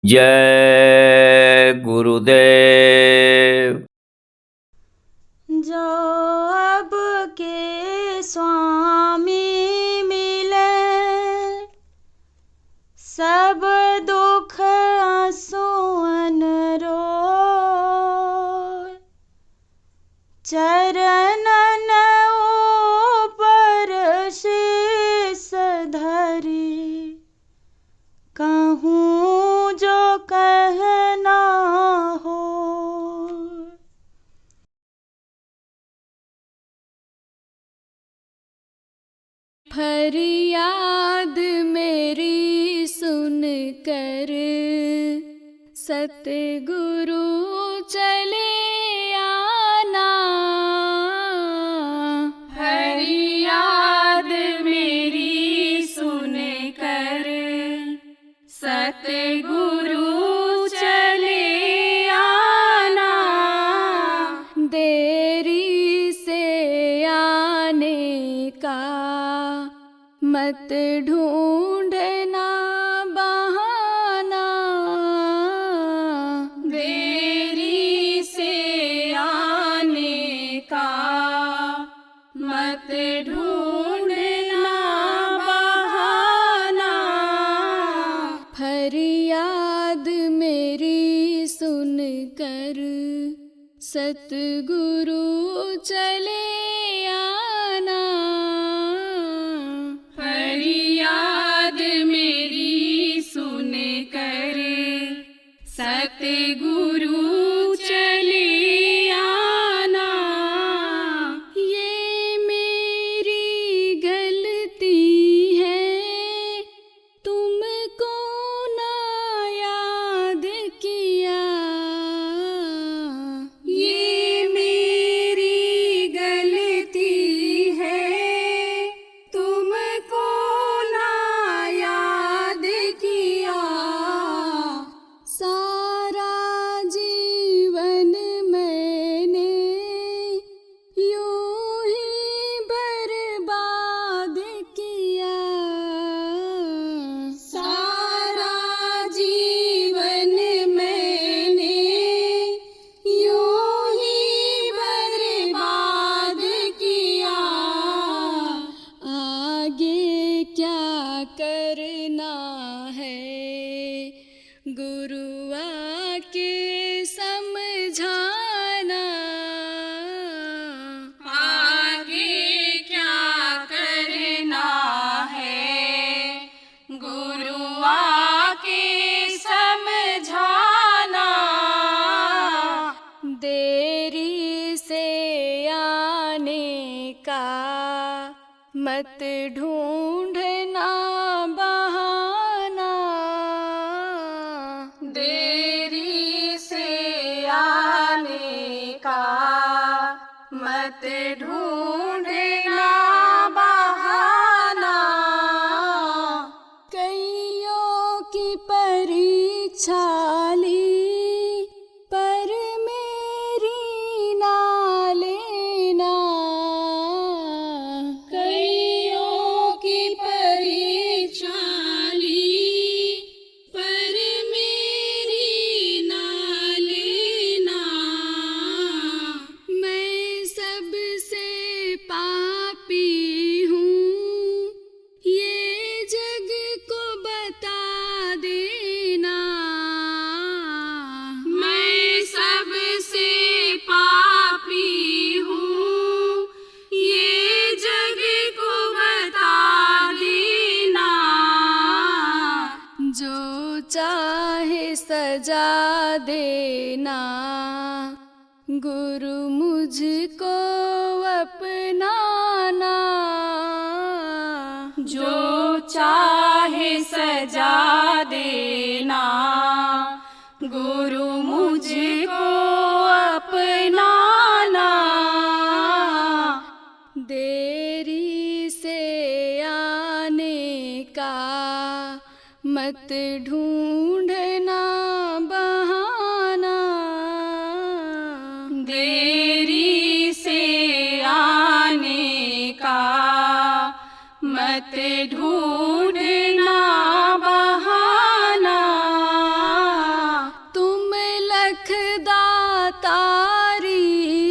जय गुरुदेव। जो अब के स्वामी मिले, सब दुख आंसुअन रोए। चरणन ऊपर शीस धरी, कहूँ जो कहना हो। फरियाद मेरी सुन कर सतगुरु चले आना। फरियाद मेरी सुन कर सतगुरु चले आना। देरी से आने का मत ढूंढना बहाना। देरी से आने का मत ढूंढना बहाना। फरियाद मेरी सुन कर सतगुरु चले आना। फरियाद मेरी सुन कर सतगुरु चले आना। ये मेरी गलती है, तुमको ना याद किया। ये मेरी गलती है, तुमको ना याद किया। सारा जीवन मैंने यूं ही बर्बाद किया। सारा जीवन मैंने यूं ही बर्बाद किया। आगे क्या करना है, गुरु आके समझाना। आगे क्या करना है, गुरु आके समझाना। देरी से आने का मत ढूंढना बहाना। देरी से आने का मत ढूंढना बहाना। कईयों की परीक्षा ली, पर मेरी ना लेना। कईयों की परीक्षा ली, पर मेरी ना लेना। मैं सबसे पापी हूँ, ये जग को बता देना। मैं सबसे पापी हूँ, ये जग को बता देना। जो चाहे सजा देना, गुरु मुझको अपनाना। जो चाहे सजा देना, गुरु मुझको अपनाना। देरी से आने का मत ढूंढना बहाना। देरी से आने का मत ढूंढना बहाना। तुम लखदातारी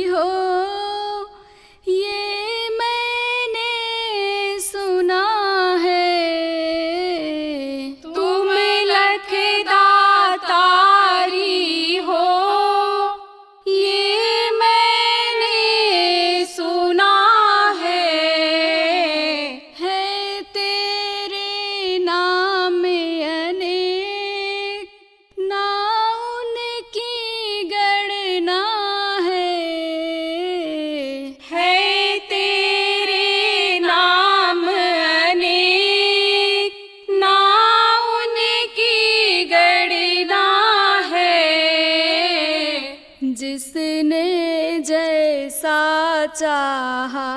हो ये मैंने सुना है। तुम लखदातारी हो ये मैंने सुना है। तेरे नाम अनेक ना उनकी गणना है। तेरे नाम अनेक ना उनकी गणना है। जिसने जैसा चाहा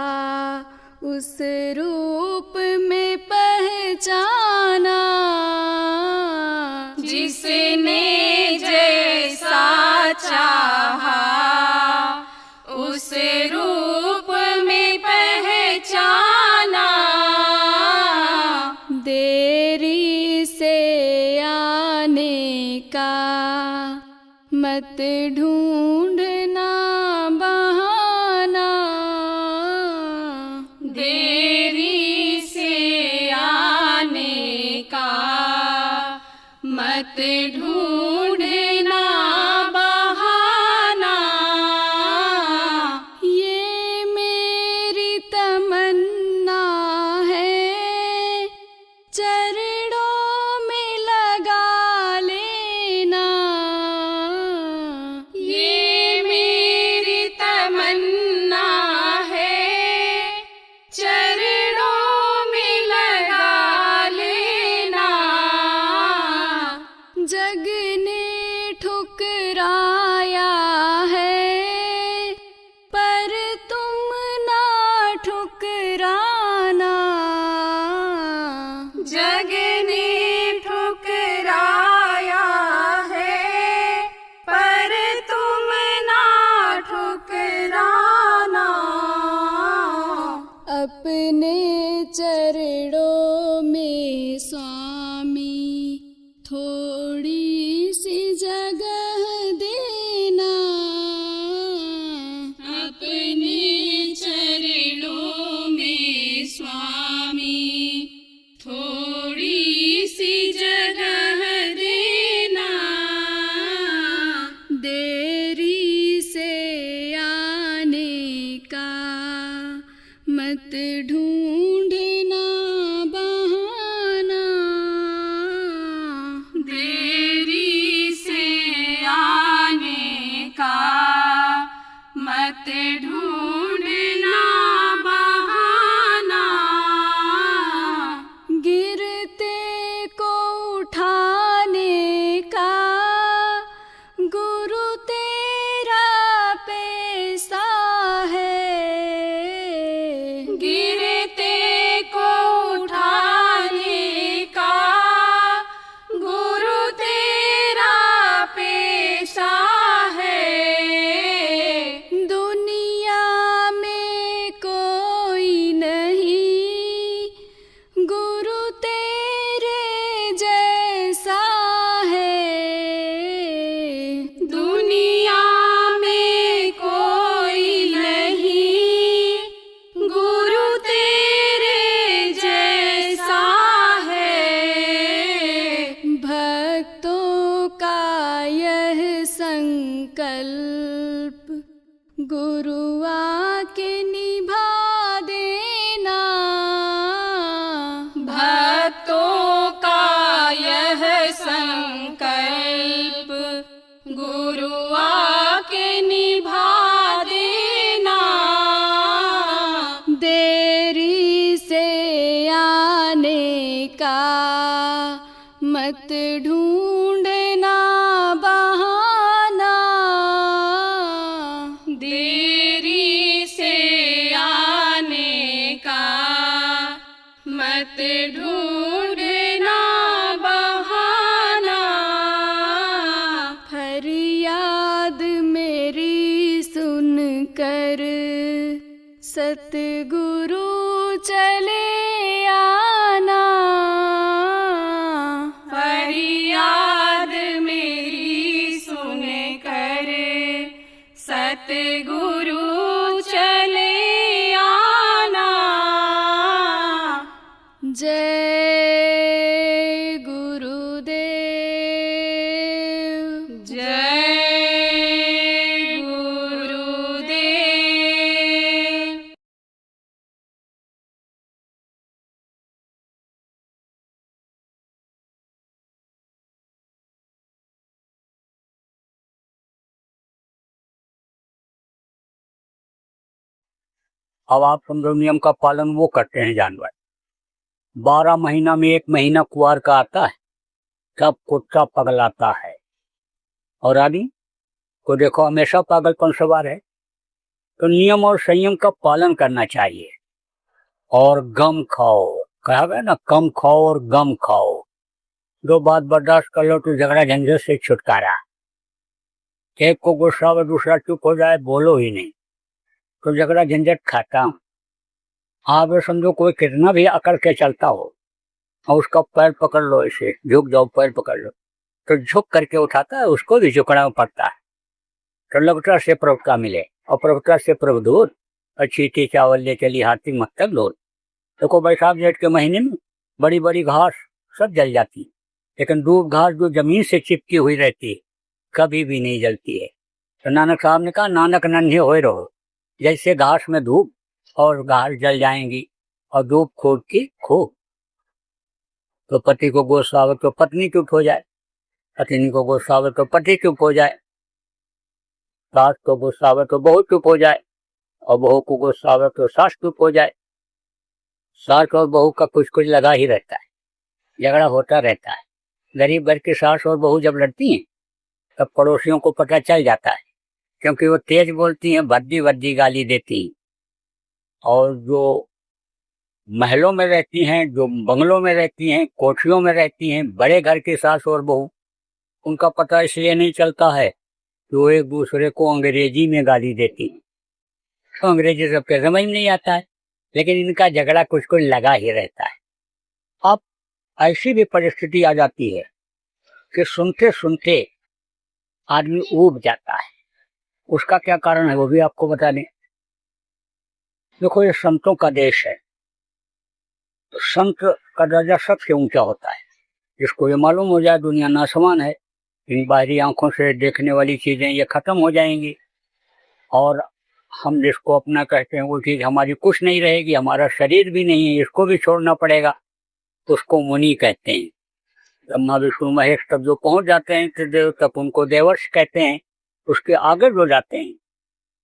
उस रूप में पहचाना। जिसने जैसा चाहा उस रूप में पहचाना। देरी से आने का मत ढूंढना बहाना। देरी से आने का मत ढूंढना बहाना। ये मेरी तमन्ना है चरणों में लगा लेना। ये मेरी तमन्ना है चरणों में लगा लेना। जग ने ठुकराया है पर तुम ना ठुकराना। जग ने ठुकराया है पर तुम ना ठुकराना। अपने चरणों में स्वामी थोड़ी सी जगह देना। अपने चरणों में स्वामी थोड़ी सी जगह देना। देरी से आने का मत ढूंढना बहाना। देरी से आने का मत ढूंढना बहाना। गिरते को उठाने का गुरु तेरा पैसा है। गिरते को उठाने का गुरु तेरा पैसा है। दुनिया में कोई नहीं गुरु तेरे जैसा है। दुनिया में कोई नहीं गुरु तेरे जैसा है। भक्तों का यह संकल्प गुरु आके निभा देना। भक्तों का यह संकल्प गुरु आके निभा देना। देरी से आने का मत ढूंढना बहाना। देरी से आने का मत ढूंढना बहाना। फरियाद मेरी सुन कर सतगुरु चले अब आप समझो नियम का पालन वो करते हैं जानवर। 12 महीना में 1 महीना कुआर का आता है, तब कुत्ता पगलाता है। और आदमी को देखो हमेशा पागलपन सवार है। तो नियम और संयम का पालन करना चाहिए। और गम खाओ, कहा गया ना, कम खाओ और गम खाओ। दो बात बर्दाश्त कर लो तो झगड़ा झंझट से छुटकारा। एक को गुस्सा हो दूसरा चुप हो जाए, बोलो ही नहीं, तो झगड़ा झंझट खत्म। आप ये समझो कोई कितना भी अकड़ के चलता हो और उसका पैर पकड़ लो, ऐसे झुक जाओ, पैर पकड़ लो, तो झुक करके उठाता है, उसको भी झुकना पड़ता है। तो लगता से प्रभुता मिले और प्रभुता से प्रभुदूत। अच्छी थी चावल ले चली हाथी मस्तक लोल। देखो बैसाख जेठ के महीने में बड़ी बड़ी घास सब जल जाती, लेकिन दूब घास जो जमीन से चिपकी हुई रहती है कभी भी नहीं जलती है। तो नानक साहब ने कहा, नानक नन्हे होए रहो, जैसे घास में धूप और घास जल जाएंगी और धूप खोद की खूब। तो पति को गुस्सा आवे तो पत्नी चुप हो जाए, पत्नी को गुस्सा आवे तो पति चुप हो जाए, सास को गुस्सा आवे तो बहू चुप हो जाए, और बहू को गुस्सा आवे तो सास चुप हो जाए। सास और बहू का कुछ कुछ लगा ही रहता है, झगड़ा होता रहता है। गरीब घर की सास और बहू जब लड़ती हैं तब पड़ोसियों को पता चल जाता है, क्योंकि वो तेज बोलती हैं, भद्दी भद्दी गाली देती हैं। और जो महलों में रहती हैं, जो बंगलों में रहती हैं, कोठियों में रहती हैं, बड़े घर की सास और बहू, उनका पता इसलिए नहीं चलता है कि वो एक दूसरे को अंग्रेजी में गाली देती हैं। तो अंग्रेजी सबके समझ में नहीं आता है, लेकिन इनका झगड़ा कुछ कुछ लगा ही रहता है। अब ऐसी भी परिस्थिति आ जाती है कि सुनते सुनते आदमी ऊब जाता है। उसका क्या कारण है वो भी आपको बता दें। देखो ये संतों का देश है, तो संत का दर्जा सबसे ऊंचा होता है। जिसको ये मालूम हो जाए दुनिया नासमान है, इन बाहरी आंखों से देखने वाली चीजें ये खत्म हो जाएंगी, और हम जिसको अपना कहते हैं वो चीज हमारी कुछ नहीं रहेगी, हमारा शरीर भी नहीं है, इसको भी छोड़ना पड़ेगा, उसको मुनि कहते हैं। ब्रह्मा विष्णु महेश तब जो पहुंच जाते हैं त्रिदेव, तब उनको देवर्ष कहते हैं। उसके आगे जो जाते हैं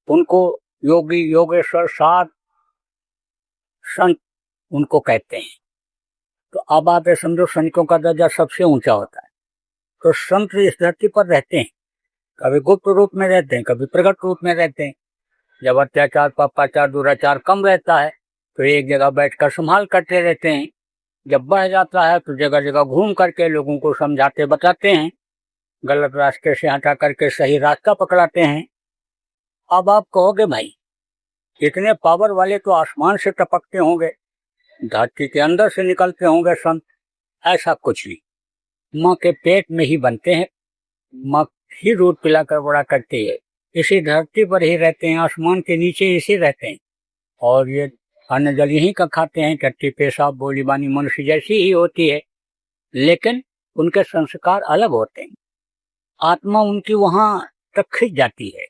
उनको योगी योगेश्वर साध संत उनको कहते हैं। तो अब आप ये समझो संतों का दर्जा सबसे ऊंचा होता है। तो संत इस धरती पर रहते हैं, कभी गुप्त रूप में रहते हैं, कभी प्रकट रूप में रहते हैं। जब अत्याचार पापाचार दुराचार कम रहता है तो एक जगह बैठकर संभाल करते रहते हैं। जब बढ़ जाता है तो जगह जगह घूम करके लोगों को समझाते बताते हैं, गलत रास्ते से हटा करके सही रास्ता पकड़ाते हैं। अब आप कहोगे भाई इतने पावर वाले तो आसमान से टपकते होंगे, धरती के अंदर से निकलते होंगे संत। ऐसा कुछ नहीं, माँ के पेट में ही बनते हैं, माँ ही दूध पिलाकर बड़ा करती है, इसी धरती पर ही रहते हैं, आसमान के नीचे इसी रहते हैं। और ये अन्न जल यहीं का खाते हैं, टट्टी पेशाब बोली बानी मनुष्य जैसी ही होती है, लेकिन उनके संस्कार अलग होते हैं। आत्मा उनकी वहां तक खिंच जाती है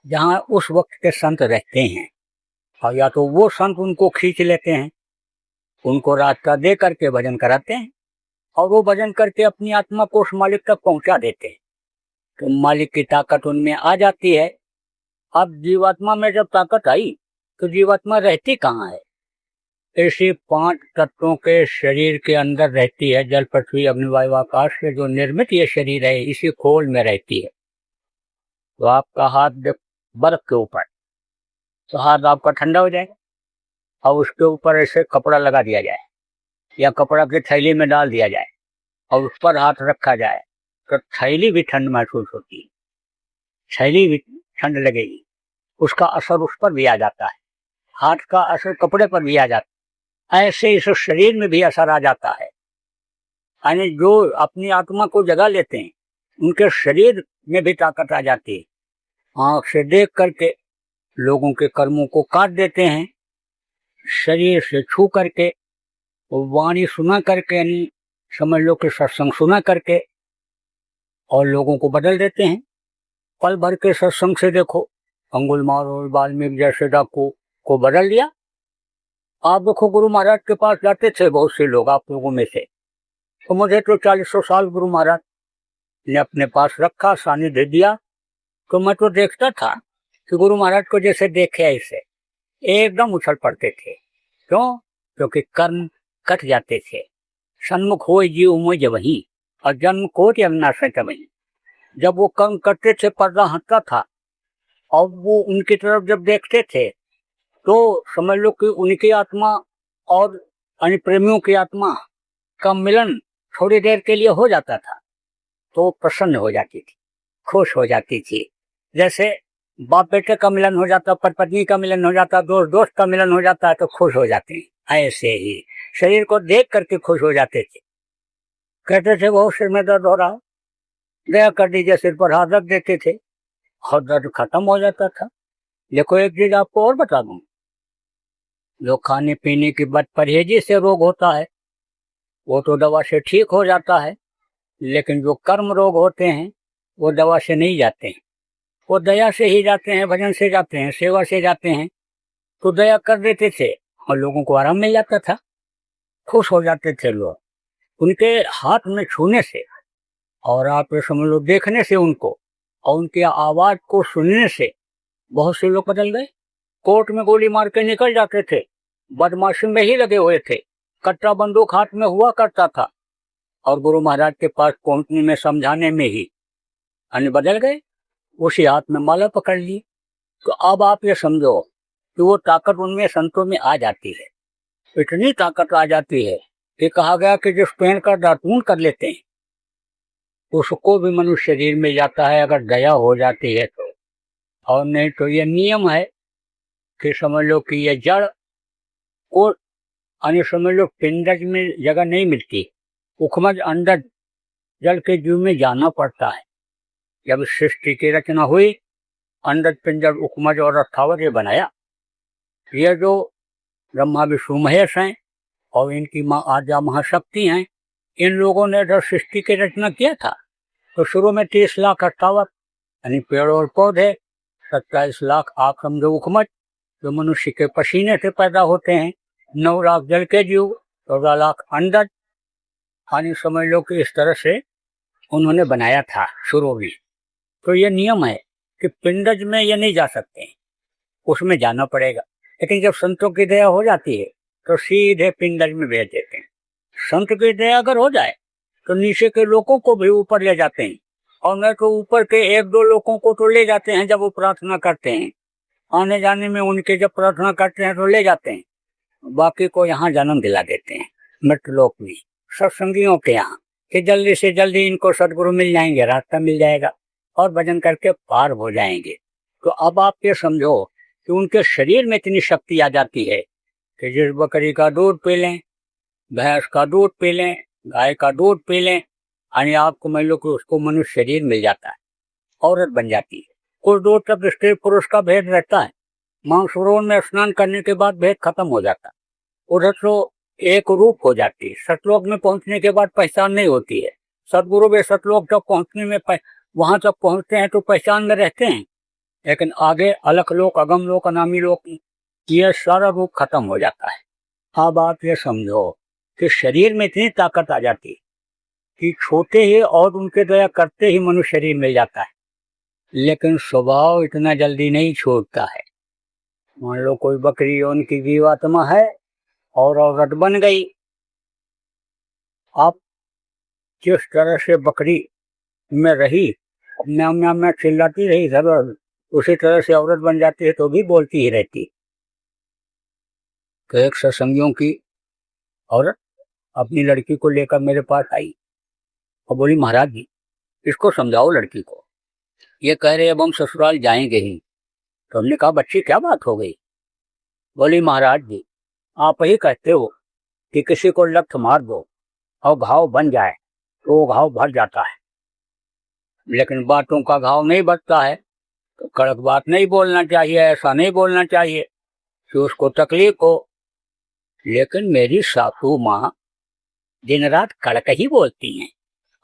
जहां उस वक्त के संत रहते हैं, और या तो वो संत उनको खींच लेते हैं, उनको रास्ता दे करके भजन कराते हैं, और वो भजन करके अपनी आत्मा को उस मालिक तक पहुंचा देते हैं। तो मालिक की ताकत उनमें आ जाती है। अब जीवात्मा में जब ताकत आई तो जीवात्मा रहती कहाँ है? ऐसे 5 तत्वों के शरीर के अंदर रहती है। जल पृथ्वी अग्नि वायु आकाश से जो निर्मित ये शरीर है इसी खोल में रहती है। तो आपका हाथ बर्फ के ऊपर, तो हाथ आपका ठंडा हो जाएगा, और उसके ऊपर ऐसे कपड़ा लगा दिया जाए या कपड़ा की थैली में डाल दिया जाए और उस पर हाथ रखा जाए तो थैली भी ठंड महसूस होती है, थैली भी ठंड लगेगी, उसका असर उस पर भी आ जाता है, हाथ का असर कपड़े पर भी आ जाता है। ऐसे इस शरीर में भी असर आ जाता है। यानी जो अपनी आत्मा को जगा लेते हैं उनके शरीर में भी ताकत आ जाती है। आंख से देख करके लोगों के कर्मों को काट देते हैं, शरीर से छू करके, वाणी सुना करके, यानी समझ लो कि सत्संग सुना करके, और लोगों को बदल देते हैं। पल भर के सत्संग से देखो अंगुलमाल और वाल्मीकि जैसे डाकू को बदल दिया। आप देखो गुरु महाराज के पास जाते थे बहुत से लोग आप लोगों में से, तो मुझे तो 40 साल गुरु महाराज ने अपने पास रखा, सानिध्य दिया, तो मैं तो देखता था कि गुरु महाराज को जैसे देखे ऐसे, एकदम उछल पड़ते थे। क्यों? क्योंकि कर्म कट जाते थे। सन्मुख हो जीव मुझ वही, और जन्म कोटि अविनाश वही। जब वो कर्म करते थे, पर्दा हटता था, और वो उनकी तरफ जब देखते थे तो समझ लो कि उनकी आत्मा और अन्य प्रेमियों की आत्मा का मिलन थोड़ी देर के लिए हो जाता था, तो प्रसन्न हो जाती थी, खुश हो जाती थी। जैसे बाप बेटे का मिलन हो जाता, पति पत्नी का मिलन हो जाता, दोस्त दोस्त का मिलन हो जाता है तो खुश हो जाते हैं। ऐसे ही शरीर को देख करके खुश हो जाते थे। कहते थे बहुत सिर में दर्द हो रहा, दया कर दीजिए, सिर पर हाथ रख देते थे और दर्द खत्म हो जाता था। देखो एक चीज आपको और बता दूं, जो खाने पीने की बद परहेजी से रोग होता है वो तो दवा से ठीक हो जाता है, लेकिन जो कर्म रोग होते हैं वो दवा से नहीं जाते हैं, वो दया से ही जाते हैं, भजन से जाते हैं, सेवा से जाते हैं। तो दया कर देते थे और लोगों को आराम मिल जाता था, खुश हो जाते थे लोग उनके हाथ में छूने से, और आप ये समझ लो देखने से उनको, और उनकी आवाज को सुनने से बहुत से लोग बदल गए। कोर्ट में गोली मार के निकल जाते थे, बदमाशी में ही लगे हुए थे, कट्टा बंदूक हाथ में हुआ करता था, और गुरु महाराज के पास पहुंचने में, समझाने में ही अन्य बदल गए, उसी हाथ में माला पकड़ ली। तो अब आप ये समझो कि वो ताकत उनमें संतों में आ जाती है, इतनी ताकत आ जाती है कि कहा गया कि जिस पेड़ का दातून कर लेते हैं उसको भी मनुष्य शरीर मिल जाता है, अगर दया हो जाती है तो। और नहीं तो ये नियम है कि समझ लो कि ये जड़ को, यानी समझ लो पिंडज में जगह नहीं मिलती, उखमज अंदर जल के जीव में जाना पड़ता है। जब सृष्टि की रचना हुई, अंडज पिंजर उखमज और अस्थावर ये बनाया। ये जो ब्रह्मा विष्णु महेश हैं और इनकी माँ आद्या महाशक्ति हैं, इन लोगों ने जब सृष्टि की रचना किया था तो शुरू में 30 लाख अस्थावर यानी पेड़ और पौधे, 27 लाख आप समझो उखमज जो मनुष्य के पसीने से पैदा होते हैं, 9 लाख जल के जीव, 14 लाख अंडज, यानी समझ लो कि इस तरह से उन्होंने बनाया था शुरू में। तो ये नियम है कि पिंडज में ये नहीं जा सकते, उसमें जाना पड़ेगा। लेकिन जब संतों की दया हो जाती है तो सीधे पिंडज में भेज देते हैं। संत की दया अगर हो जाए तो नीचे के लोगों को भी ऊपर ले जाते हैं, और नहीं तो ऊपर के 1-2 लोगों को तो ले जाते हैं जब वो प्रार्थना करते हैं, आने जाने में उनके जब प्रार्थना करते हैं तो ले जाते हैं, बाकी को यहाँ जन्म दिला देते हैं मृतलोक में सत्संगियों के यहाँ, कि जल्दी से जल्दी इनको सदगुरु मिल जाएंगे, रास्ता मिल जाएगा और भजन करके पार हो जाएंगे। तो अब आप ये समझो कि उनके शरीर में इतनी शक्ति आ जाती है कि जिस बकरी का दूध पी लें, भैंस का दूध पी लें, गाय का दूध पी लें, यानी आपको मान लो कि उसको मनुष्य शरीर मिल जाता है, औरत बन जाती है। कुछ दूर तक स्त्री पुरुष का भेद रहता है, मानसरोवर में स्नान करने के बाद भेद खत्म हो जाता है, उधर तो एक रूप हो जाती है। सतलोक में पहुंचने के बाद पहचान नहीं होती है। सदगुरु वे सतलोक तक पहुंचने में वहां तक पहुंचते हैं तो पहचान में रहते हैं, लेकिन आगे अलख लोक, अगम लोक, अनामी लोक, ये सारा रूप खत्म हो जाता है। अब आप ये समझो कि शरीर में इतनी ताकत आ जाती है कि छोटे ही और उनके दया करते ही मनुष्य शरीर मिल जाता है, लेकिन स्वभाव इतना जल्दी नहीं छोड़ता है। मान लो कोई बकरी उनकी जीवात्मा है और औरत बन गई, आप जिस तरह से बकरी में रही, म्याँ म्याँ म्याँ चिल्लाती रही जरूर, उसी तरह से औरत बन जाती है तो भी बोलती ही रहती। तो एक सत्संगियों की औरत अपनी लड़की को लेकर मेरे पास आई और बोली, महाराज जी इसको समझाओ लड़की को, ये कह रहे अब हम ससुराल जाएंगे ही। तो हमने कहा बच्ची क्या बात हो गई? बोली, महाराज जी आप ही कहते हो कि किसी को लत मार दो और घाव बन जाए तो वो घाव भर जाता है, लेकिन बातों का घाव नहीं बढ़ता है। तो कड़क बात नहीं बोलना चाहिए, ऐसा नहीं बोलना चाहिए कि उसको तकलीफ हो। लेकिन मेरी सासू माँ दिन रात कड़क ही बोलती हैं,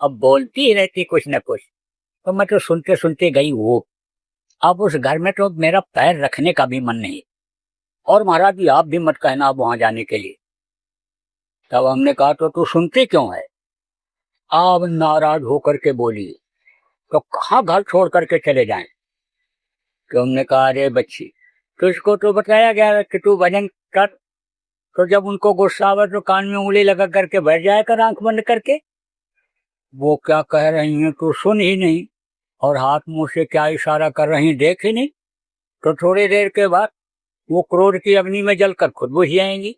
अब बोलती ही रहती कुछ न कुछ। तो मैं तो सुनते सुनते गई वो, अब उस घर में तो मेरा पैर रखने का भी मन नहीं, और महाराज जी आप भी मत कहना अब वहां जाने के लिए। तब हमने कहा तो तू सुनती क्यों है? आप नाराज होकर के बोली, तो कहाँ घर छोड़ करके चले जाएं? तो हमने कहा अरे बच्ची तुझको तो बताया गया है कि तू भजन कर। तो जब उनको गुस्सा आवे तो कान में उंगली लगा करके बैठ जाया कर आंख बंद करके। वो क्या कह रही हैं तू सुन ही नहीं, और हाथ मुंह से क्या इशारा कर रही देख ही नहीं। तो थोड़ी देर के बाद वो क्रोध की अग्नि में जलकर खुद बुझ जाएंगी।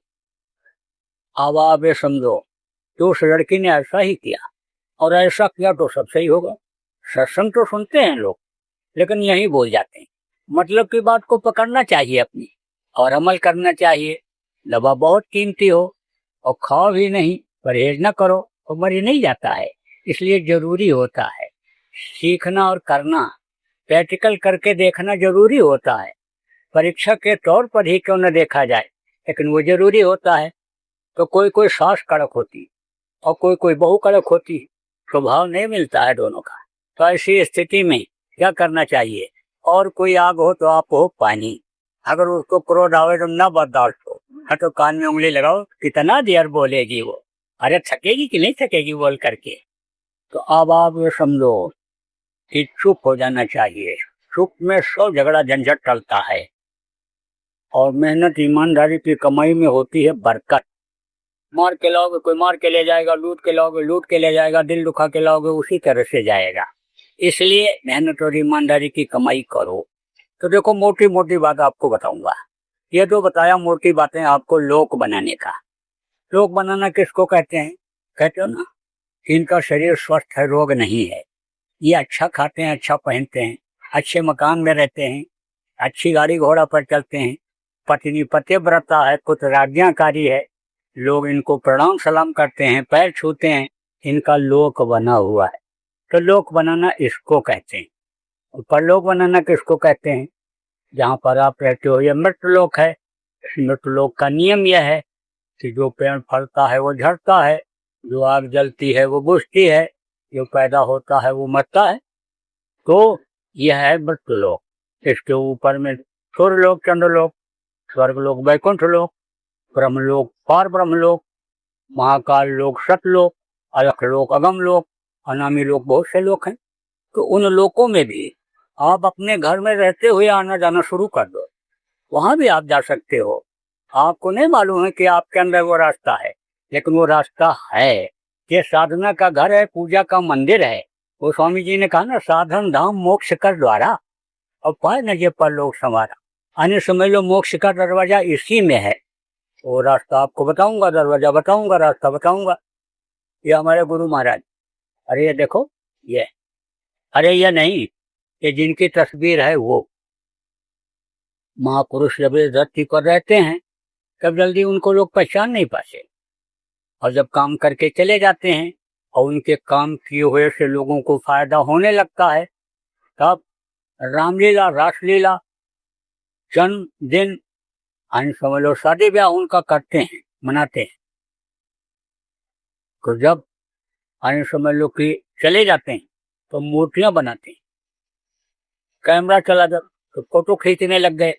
अब आप ये समझो कि उस लड़की ने ऐसा ही किया, और ऐसा किया तो सब सही होगा। सत्संग तो सुनते हैं लोग, लेकिन यही बोल जाते हैं। मतलब की बात को पकड़ना चाहिए अपनी, और अमल करना चाहिए। दवा बहुत कीमती हो और खाओ भी नहीं, परहेज न करो और मर ही नहीं जाता है। इसलिए जरूरी होता है सीखना और करना, प्रैक्टिकल करके देखना जरूरी होता है। परीक्षा के तौर पर ही क्यों न देखा जाए, लेकिन वो जरूरी होता है। तो कोई कोई सास कड़क होती और कोई कोई बहू कड़क होती, स्वभाव नहीं मिलता है दोनों का। तो ऐसी स्थिति में क्या करना चाहिए? और कोई आग हो तो आप हो पानी, अगर उसको क्रोध आवे तो न बर्दाश्त हो, हाँ तो कान में उंगली लगाओ, कितना देर बोलेगी वो, अरे थकेगी कि नहीं थकेगी बोल करके। तो अब आप ये समझो कि चुप हो जाना चाहिए। चुप में सब झगड़ा झंझट टलता है, और मेहनत ईमानदारी की कमाई में होती है बरकत। मार के लाओगे कोई मार के ले जाएगा, लूट के लाओगे लूट के ले जाएगा, दिल दुखा के लाओगे उसी तरह से जाएगा। इसलिए मेहनत और ईमानदारी की कमाई करो। तो देखो मोटी मोटी बात आपको बताऊंगा। ये तो बताया मोटी बातें आपको लोक बनाने का। लोक बनाना किसको कहते हैं? कहते हो ना कि इनका शरीर स्वस्थ है, रोग नहीं है। ये अच्छा खाते हैं, अच्छा पहनते हैं, अच्छे मकान में रहते हैं, अच्छी गाड़ी घोड़ा पर चलते हैं, पत्नी पतिव्रता है, कुछ राज्ञाकारी है, लोग इनको प्रणाम सलाम करते हैं, पैर छूते हैं, इनका लोक बना हुआ है। तो लोक बनाना इसको कहते हैं। और परलोक बनाना किसको कहते हैं? जहाँ पर आप रहते हो ये मृतलोक है। मृतलोक का नियम यह है कि जो पेड़ फलता है वो झड़ता है, जो आग जलती है वो बुझती है, जो पैदा होता है वो मरता है। तो यह है मृतलोक। इसके ऊपर में सूर्यलोक, चंद्रलोक, स्वर्गलोक, वैकुंठ लोक, ब्रह्मलोक, पार ब्रह्मलोक, महाकाल लोक, सतलोक, अलख लोक, अगम लोक, अनामी लोक, बहुत से लोक हैं। तो उन लोकों में भी आप अपने घर में रहते हुए आना जाना शुरू कर दो, वहां भी आप जा सकते हो। आपको नहीं मालूम है कि आपके अंदर वो रास्ता है, लेकिन वो रास्ता है। ये साधना का घर है, पूजा का मंदिर है। वो स्वामी जी ने कहा ना, साधन धाम मोक्ष कर द्वारा, और पाए न ये परलोक संवारा। आने समझ लो मोक्ष का दरवाजा इसी में है। वो रास्ता आपको बताऊंगा, दरवाजा बताऊंगा, रास्ता बताऊंगा। ये हमारे गुरु महाराज, अरे ये देखो ये, अरे ये नहीं, ये जिनकी तस्वीर है वो महापुरुष जब इस धरती पर रहते हैं तब जल्दी उनको लोग पहचान नहीं पाते, और जब काम करके चले जाते हैं और उनके काम किए हुए से लोगों को फायदा होने लगता है, तब रामलीला रासलीला जन्मदिन समझ लो शादी ब्याह उनका करते हैं, मनाते हैं। तो जब समझ लो कि चले जाते हैं तो मूर्तियां बनाते हैं। कैमरा चला जब तो फोटो खींचने लग गए,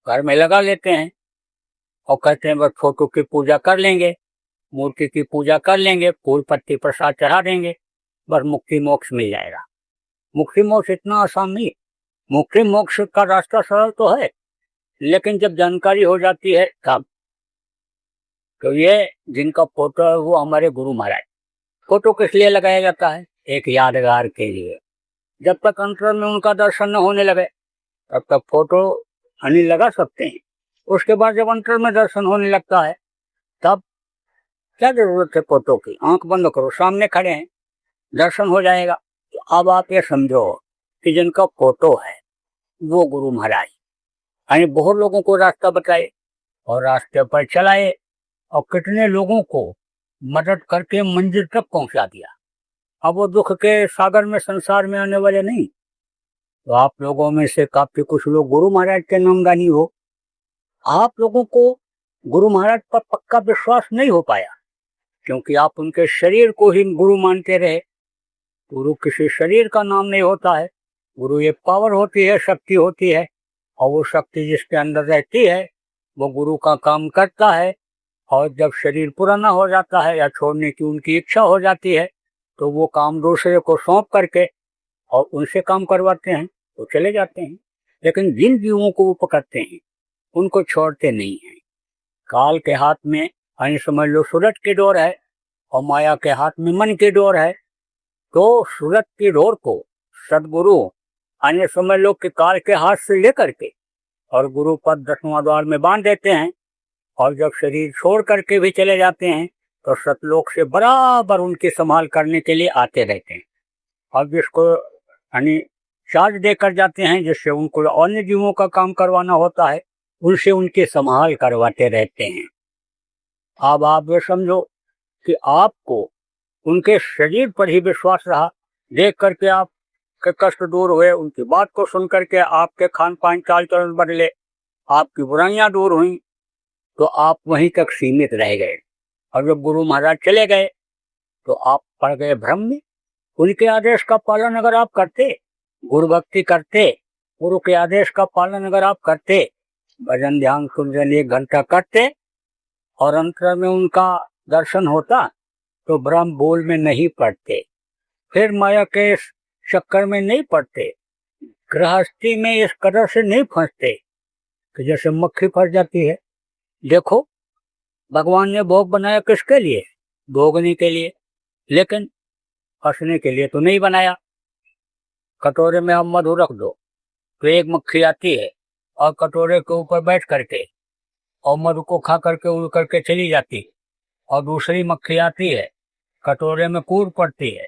घर में लगा लेते हैं और कहते हैं बस फोटो की पूजा कर लेंगे, मूर्ति की पूजा कर लेंगे, फूल पत्ती प्रसाद चढ़ा देंगे, बस मुक्ति मोक्ष मिल जाएगा। मुक्ति मोक्ष इतना आसान नहीं। मुक्ति मोक्ष का रास्ता सरल तो है, लेकिन जब जानकारी हो जाती है तब। तो ये जिनका फोटो है वो हमारे गुरु महाराज। फोटो किस लिए लगाया जाता है? एक यादगार के लिए। जब तक अंतर में उनका दर्शन न होने लगे तब तक फोटो हनी लगा सकते हैं। उसके बाद जब अंतर में दर्शन होने लगता है तब क्या जरूरत है फोटो की? आंख बंद करो, सामने खड़े हैं, दर्शन हो जाएगा। तो अब आप ये समझो कि जिनका फोटो है वो गुरु महाराज, यानी बहुत लोगों को रास्ता बताए और रास्ते पर चलाए, और कितने लोगों को मदद करके मंजिल तक पहुंचा दिया। अब वो दुख के सागर में संसार में आने वाले नहीं। तो आप लोगों में से काफी कुछ लोग गुरु महाराज के नामदानी हो। आप लोगों को गुरु महाराज पर पक्का विश्वास नहीं हो पाया, क्योंकि आप उनके शरीर को ही गुरु मानते रहे। गुरु किसी शरीर का नाम नहीं होता है। गुरु एक पावर होती है, शक्ति होती है, और वो शक्ति जिसके अंदर रहती है वो गुरु का काम करता है। और जब शरीर पुराना हो जाता है या छोड़ने की उनकी इच्छा हो जाती है तो वो काम दूसरे को सौंप करके और उनसे काम करवाते हैं, तो चले जाते हैं। लेकिन जिन जीवों को वो पकड़ते हैं उनको छोड़ते नहीं हैं। काल के हाथ में यानी समझ लो सूरज की डोर है और माया के हाथ में मन की डोर है। तो सूरज की डोर को सदगुरु यानी समझ लो कि काल के हाथ से लेकर के और गुरु पद 10वां द्वार में बांध देते हैं, और जब शरीर छोड़ करके भी चले जाते हैं तो सतलोक से बराबर उनकी संभाल करने के लिए आते रहते हैं। और जिसको यानी चार्ज देकर जाते हैं, जिससे उनको अन्य जीवों का काम करवाना होता है, उनसे उनकी संभाल करवाते रहते हैं। अब आप ये समझो कि आपको उनके शरीर पर ही विश्वास रहा, देख करके आपके कष्ट दूर हुए, उनकी बात को सुन करके आपके खान पान चाल चलन बदले, आपकी बुराइयां दूर हुई, तो आप वहीं तक सीमित रह गए। और जब गुरु महाराज चले गए तो आप पड़ गए भ्रम में। उनके आदेश का पालन अगर आप करते, गुरु भक्ति करते, गुरु के आदेश का पालन अगर आप करते, भजन ध्यान सुनजन 1 घंटा करते और अंतर में उनका दर्शन होता, तो ब्रह्म बोल में नहीं पड़ते, फिर माया के चक्कर में नहीं पड़ते, गृहस्थी में इस कदर से नहीं फंसते कि जैसे मक्खी फंस जाती है। देखो, भगवान ने भोग बनाया किसके लिए? भोगने के लिए, लेकिन फंसने के लिए तो नहीं बनाया। कटोरे में हम मधु रख दो तो एक मक्खी आती है और कटोरे के ऊपर बैठ करके और मधु को खा करके उड़ करके चली जाती, और दूसरी मक्खी आती है, कटोरे में कूद पड़ती है,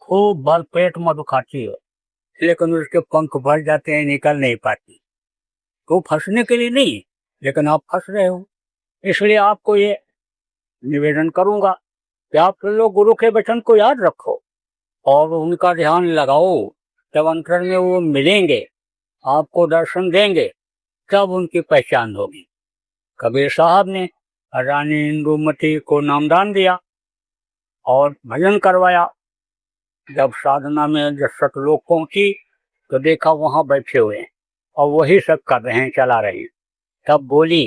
खूब भर पेट मधु खाती है, लेकिन उसके पंख भर जाते हैं, निकल नहीं पाती। तो फंसने के लिए नहीं, लेकिन आप फंस रहे हो। इसलिए आपको ये निवेदन करूंगा कि आप लोग गुरु के वचन को याद रखो और उनका ध्यान लगाओ। जब अंतर में वो मिलेंगे, आपको दर्शन देंगे, तब उनकी पहचान होगी। कबीर साहब ने रानी इंदुमती को नामदान दिया और भजन करवाया। जब साधना में जब सतलोक पहुंची तो देखा वहां बैठे हुए हैं और वही सब कर रहे हैं, चला रहे हैं। तब बोली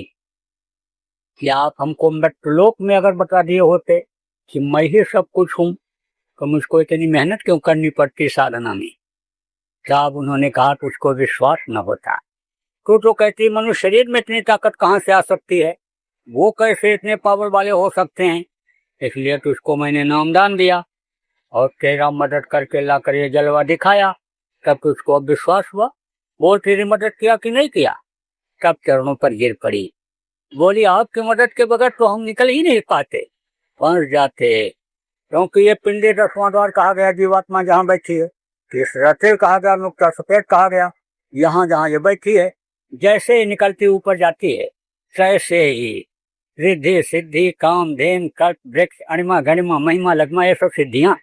कि आप हमको मृत्युलोक में अगर बता दिए होते कि मैं ही सब कुछ हूं, तो मुझको इतनी मेहनत क्यों करनी पड़ती साधना में। तब उन्होंने कहा तो उसको विश्वास न होता। तो कहती मनुष्य शरीर में इतनी ताकत कहाँ से आ सकती है, वो कैसे इतने पावर वाले हो सकते हैं। इसलिए तो उसको मैंने नामदान दिया और तेरा मदद करके ला कर ये जलवा दिखाया। तब तो उसको अब विश्वास हुआ। बोल, तेरी मदद किया कि नहीं किया? तब चरणों पर गिर पड़ी। बोली, आपकी मदद के बगैर तो हम निकल ही नहीं पाते, फंस जाते। क्योंकि ये पिंडी 10वां द्वार कहा गया, जीवात्मा जहाँ बैठी है, तीसरा तिल कहा गया, नुक्ता सफेद कहा गया। यहाँ जहाँ ये बैठी है, जैसे ही निकलती ऊपर जाती है, तैसे ही रिद्धि सिद्धि काम धेन कल्प वृक्ष अणिमा गणिमा महिमा लगमा ये सब सिद्धियां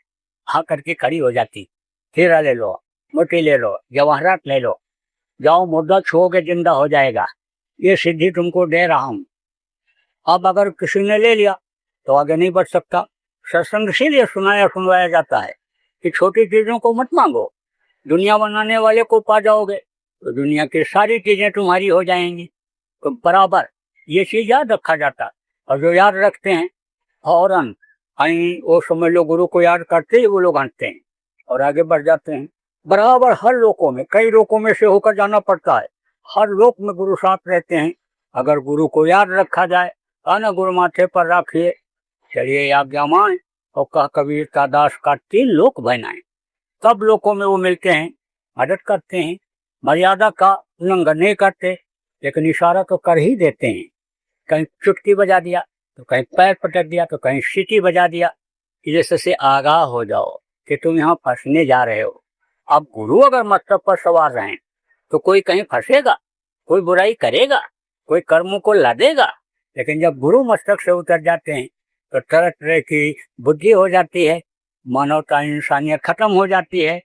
आकर के खड़ी हो जाती। हीरा ले लो, मोती ले लो, जवाहरात ले लो, जाओ मुद्दा छुओगे जिंदा हो जाएगा, ये सिद्धि तुमको दे रहा हूं। अब अगर किसी ने ले लिया तो आगे नहीं बढ़ सकता। सत्संग इसीलिए सुनाया सुनवाया जाता है कि छोटी चीजों को मत मांगो, दुनिया बनाने वाले को पा जाओगे तो दुनिया की सारी चीजें तुम्हारी हो जाएंगी। तो बराबर ये चीज याद रखा जाता, और जो याद रखते हैं फौरन वो समझ लो गुरु को याद करते ही वो लोग हंसते हैं और आगे बढ़ जाते हैं। बराबर हर लोकों में, कई लोकों में से होकर जाना पड़ता है, हर लोक में गुरु साथ रहते हैं। अगर गुरु को याद रखा जाए, आना गुरु माथे पर रखिए, चलिए आज्ञा मान और कह कबीर का दास का 3 लोक बनाए। सब लोकों में वो मिलते हैं, मदद करते हैं, मर्यादा का उल्लंघन नहीं करते, लेकिन इशारा तो कर ही देते हैं। कहीं चुटकी बजा दिया तो कहीं पैर पटक दिया तो कहीं सीटी बजा दिया कि जैसे से आगाह हो जाओ कि तुम यहाँ फंसने जा रहे हो। अब गुरु अगर मस्तक पर सवार रहें तो कोई कहीं फंसेगा, कोई बुराई करेगा, कोई कर्मों को लादेगा। लेकिन जब गुरु मस्तक से उतर जाते हैं तो तरह तरह की बुद्धि हो जाती है, मानवता इंसानियत खत्म हो जाती है।